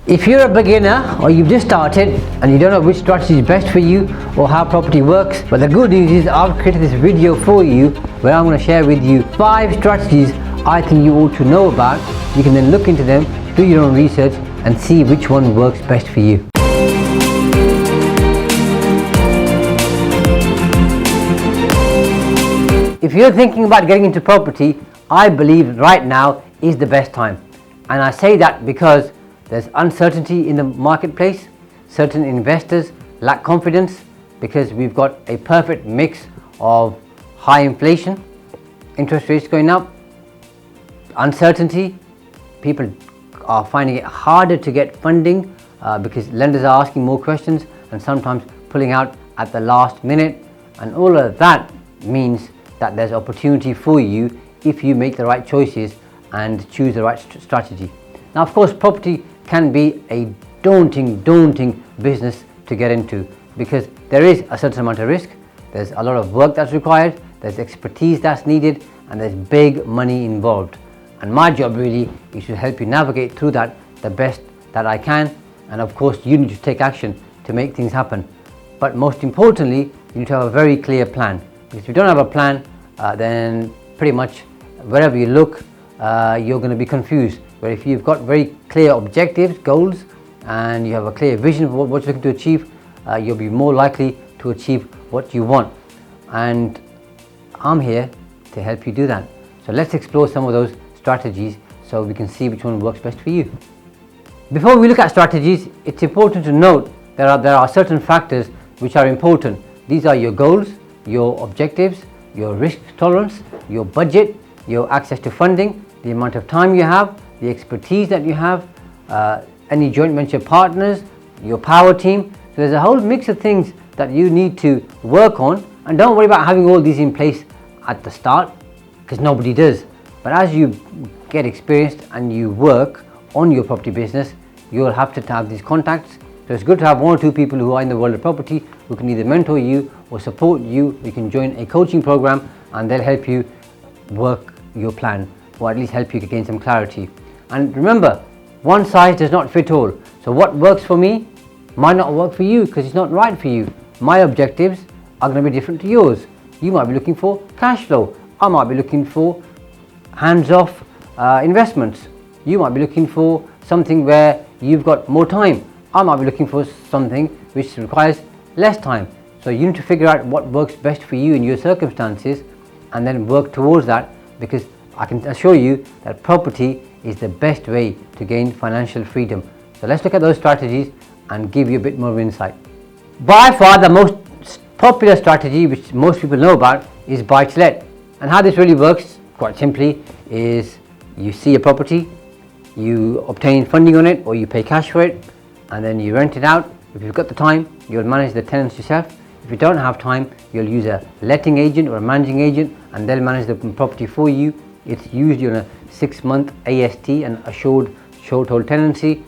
If you're a beginner or you've just started and you don't know which strategy is best for you or how property works, but the good news is I've created this video for you where I'm going to share with you 5 strategies I think you ought to know about. You can then look into them, do your own research and see which one works best for you. If you're thinking about getting into property, I believe right now is the best time. And I say that because there's uncertainty in the marketplace. Certain investors lack confidence because we've got a perfect mix of high inflation, interest rates going up, uncertainty. People are finding it harder to get funding because lenders are asking more questions and sometimes pulling out at the last minute. And all of that means that there's opportunity for you if you make the right choices and choose the right strategy. Now, of course, property can be a daunting business to get into because there is a certain amount of risk, there's a lot of work that's required, there's expertise that's needed, and there's big money involved. And my job really is to help you navigate through that the best that I can. And of course, you need to take action to make things happen. But most importantly, you need to have a very clear plan. Because if you don't have a plan, then pretty much wherever you look, you're going to be confused. But if you've got very clear objectives, goals, and you have a clear vision of what you're looking to achieve, you'll be more likely to achieve what you want. And I'm here to help you do that. So let's explore some of those strategies so we can see which one works best for you. Before we look at strategies, it's important to note there are certain factors which are important. These are your goals, your objectives, your risk tolerance, your budget, your access to funding, the amount of time you have, the expertise that you have, any joint venture partners, your power team. So there's a whole mix of things that you need to work on, and don't worry about having all these in place at the start because nobody does. But as you get experienced and you work on your property business, you'll have to have these contacts. So it's good to have 1 or 2 people who are in the world of property who can either mentor you or support you. You can join a coaching program and they'll help you work your plan, or at least help you to gain some clarity. And remember, one size does not fit all. So what works for me might not work for you because it's not right for you. My objectives are going to be different to yours. You might be looking for cash flow. I might be looking for hands-off investments. You might be looking for something where you've got more time. I might be looking for something which requires less time. So you need to figure out what works best for you in your circumstances and then work towards that, because I can assure you that property is the best way to gain financial freedom. So let's look at those strategies and give you a bit more insight. By far the most popular strategy which most people know about is buy to let. And how this really works, quite simply, is you see a property, you obtain funding on it or you pay cash for it, and then you rent it out. If you've got the time, you'll manage the tenants yourself. If you don't have time, you'll use a letting agent or a managing agent and they'll manage the property for you. It's usually on a 6-month AST, and assured short-hold tenancy.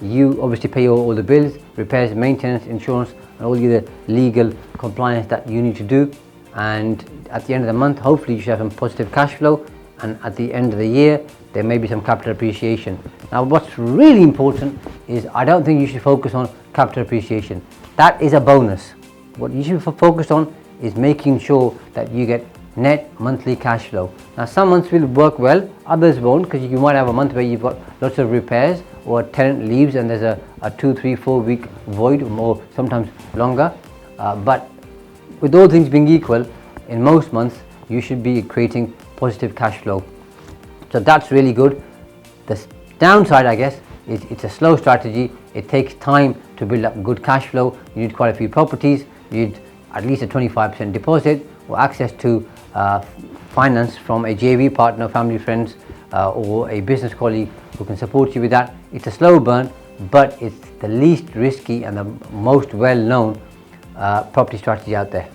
You obviously pay all the bills, repairs, maintenance, insurance, and all the legal compliance that you need to do. And at the end of the month, hopefully you should have some positive cash flow. And at the end of the year, there may be some capital appreciation. Now, what's really important is I don't think you should focus on capital appreciation. That is a bonus. What you should focus on is making sure that you get net monthly cash flow. Now, some months will work well, others won't, because you might have a month where you've got lots of repairs or a tenant leaves and there's a 2, 3, 4 week void, or sometimes longer. But with all things being equal, in most months you should be creating positive cash flow. So that's really good. The downside, I guess, is it's a slow strategy. It takes time to build up good cash flow. You need quite a few properties. You need at least a 25% deposit or access to finance from a JV partner, family, friends, or a business colleague who can support you with that. It's a slow burn, but it's the least risky and the most well-known property strategy out there.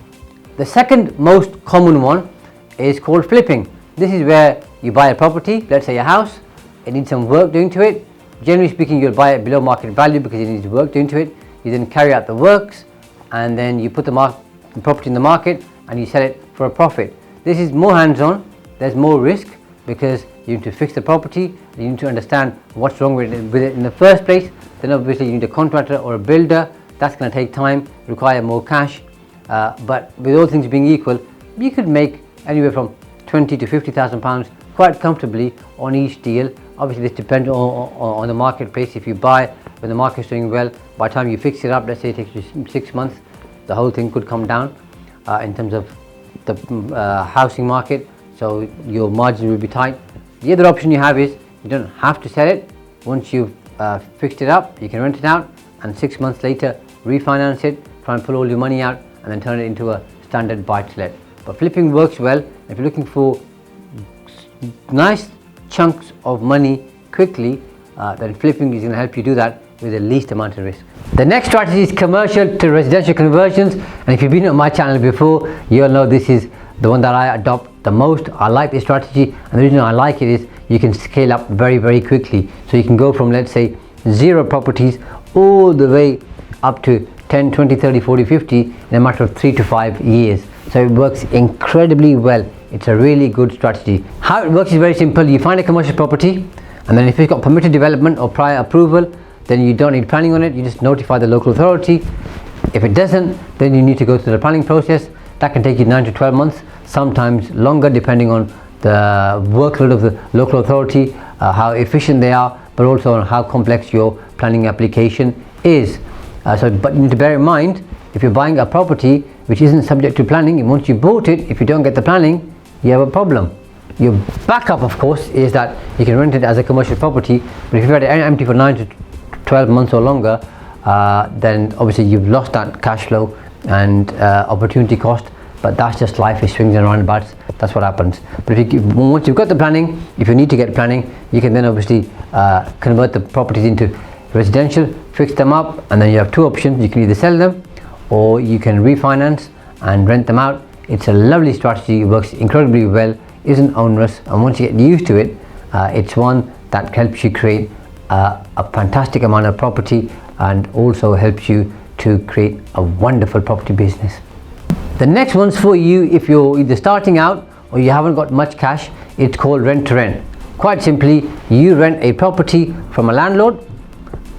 The second most common one is called flipping. This is where you buy a property, let's say a house, it needs some work doing to it. Generally speaking, you'll buy it below market value because it needs work doing to it. You then carry out the works and then you put the property in the market and you sell it for a profit. This is more hands-on, there's more risk because you need to fix the property, you need to understand what's wrong with it in the first place. Then obviously you need a contractor or a builder. That's going to take time, require more cash, but with all things being equal, you could make anywhere from 20 to 50,000 pounds quite comfortably on each deal. Obviously this depends on the marketplace. If you buy when the market's doing well, by the time you fix it up, let's say it takes you 6 months, the whole thing could come down in terms of the housing market, so your margin will be tight. The other option you have is you don't have to sell it. Once you've fixed it up, you can rent it out, and 6 months later refinance it, try and pull all your money out, and then turn it into a standard buy-to-let. But flipping works well if you're looking for nice chunks of money quickly. Then flipping is going to help you do that with the least amount of risk. The next strategy is commercial to residential conversions, and if you've been on my channel before, you'll know this is the one that I adopt the most. I like this strategy, and the reason I like it is you can scale up very quickly. So you can go from, let's say, 0 properties all the way up to 10, 20, 30, 40, 50 in a matter of 3 to 5 years. So it works incredibly well. It's a really good strategy. How it works is very simple. You find a commercial property, and then if it's got permitted development or prior approval, then you don't need planning on it. You just notify the local authority. If it doesn't, then you need to go through the planning process. That can take you 9 to 12 months, sometimes longer, depending on the workload of the local authority, how efficient they are, but also on how complex your planning application is. But you need to bear in mind, if you're buying a property which isn't subject to planning, and once you bought it, if you don't get the planning, you have a problem. Your backup, of course, is that you can rent it as a commercial property, but if you've had it empty for 9 to 12 months or longer, then obviously you've lost that cash flow and opportunity cost. But that's just life, it swings and roundabouts. That's what happens. But once you've got the planning, if you need to get planning, you can then obviously convert the properties into residential, fix them up, and then you have 2 options. You can either sell them or you can refinance and rent them out. It's a lovely strategy, it works incredibly well, isn't onerous, and once you get used to it, it's one that helps you create a fantastic amount of property, and also helps you to create a wonderful property business. The next one's for you if you're either starting out or you haven't got much cash. It's called rent to rent. Quite simply, you rent a property from a landlord,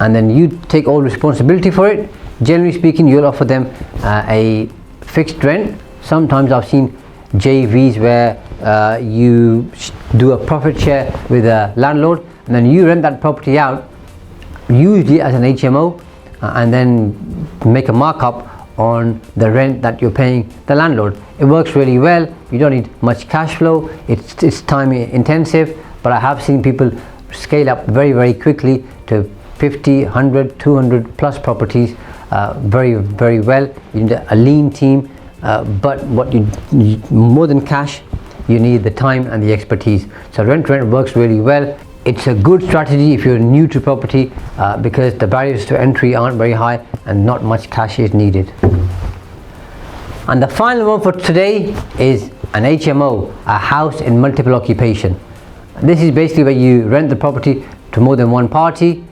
and then you take all responsibility for it. Generally speaking, you'll offer them a fixed rent. Sometimes I've seen JVs where you do a profit share with a landlord, and then you rent that property out, usually as an HMO, and then make a markup on the rent that you're paying the landlord. It works really well. You don't need much cash flow. It's time intensive, but I have seen people scale up very quickly to 50, 100, 200 plus properties very well. You need a lean team, but what you need more than cash, you need the time and the expertise. So rent to rent works really well. It's a good strategy if you're new to property, because the barriers to entry aren't very high and not much cash is needed. And the final one for today is an HMO, a house in multiple occupation. This is basically where you rent the property to more than one party.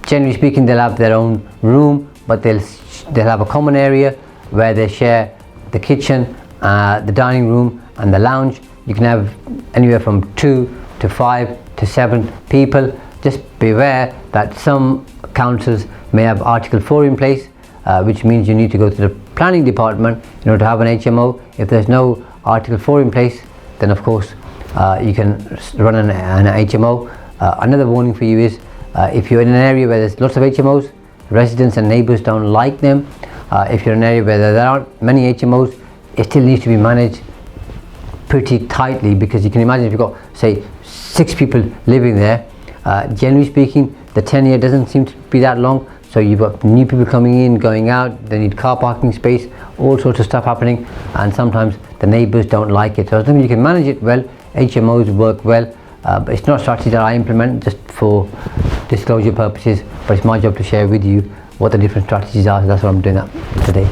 Generally speaking, they'll have their own room, but they'll have a common area where they share the kitchen, the dining room and the lounge. You can have anywhere from 2 to 5 to 7 people. Just beware that some councils may have Article 4 in place, which means you need to go to the planning department in order to have an HMO. If there's no Article 4 in place, then of course you can run an HMO. Another warning for you is if you're in an area where there's lots of HMOs, residents and neighbours don't like them. If you're in an area where there aren't many HMOs, it still needs to be managed pretty tightly, because you can imagine if you've got, say, 6 people living there, generally speaking the tenure doesn't seem to be that long, so you've got new people coming in, going out, they need car parking space, all sorts of stuff happening, and sometimes the neighbours don't like it. So as long as you can manage it well, HMOs work well, but it's not a strategy that I implement just for disclosure purposes, but it's my job to share with you what the different strategies are, so that's what I'm doing that today.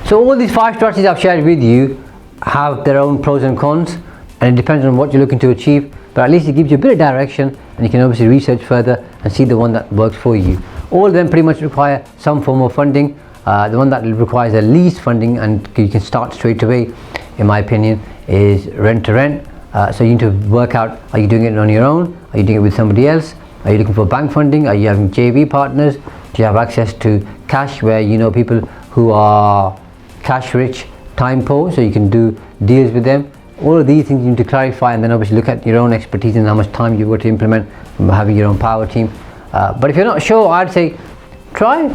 So all these 5 strategies I've shared with you have their own pros and cons, and it depends on what you're looking to achieve, but at least it gives you a bit of direction, and you can obviously research further and see the one that works for you. All of them pretty much require some form of funding. The one that requires the least funding and you can start straight away, in my opinion, is rent to rent. So you need to work out, are you doing it on your own? Are you doing it with somebody else? Are you looking for bank funding? Are you having JV partners? Do you have access to cash where you know people who are cash rich, time poor, so you can do deals with them? All of these things you need to clarify, and then obviously look at your own expertise and how much time you've got to implement from having your own power team. But if you're not sure, I'd say try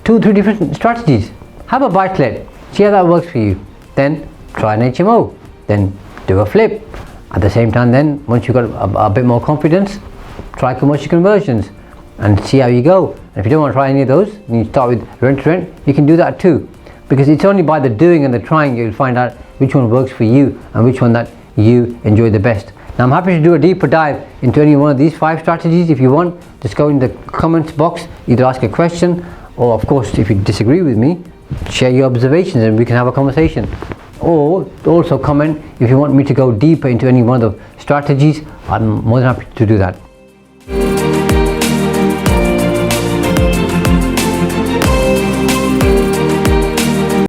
2-3 different strategies. Have a buy-to-let, see how that works for you. Then try an HMO, then do a flip. At the same time, then once you've got a bit more confidence, try commercial conversions and see how you go. And if you don't want to try any of those, you start with rent to rent, you can do that too. Because it's only by the doing and the trying you'll find out which one works for you and which one that you enjoy the best. Now I'm happy to do a deeper dive into any one of these 5 strategies. If you want, just go in the comments box, either ask a question, or of course if you disagree with me, share your observations and we can have a conversation. Or also comment if you want me to go deeper into any one of the strategies. I'm more than happy to do that.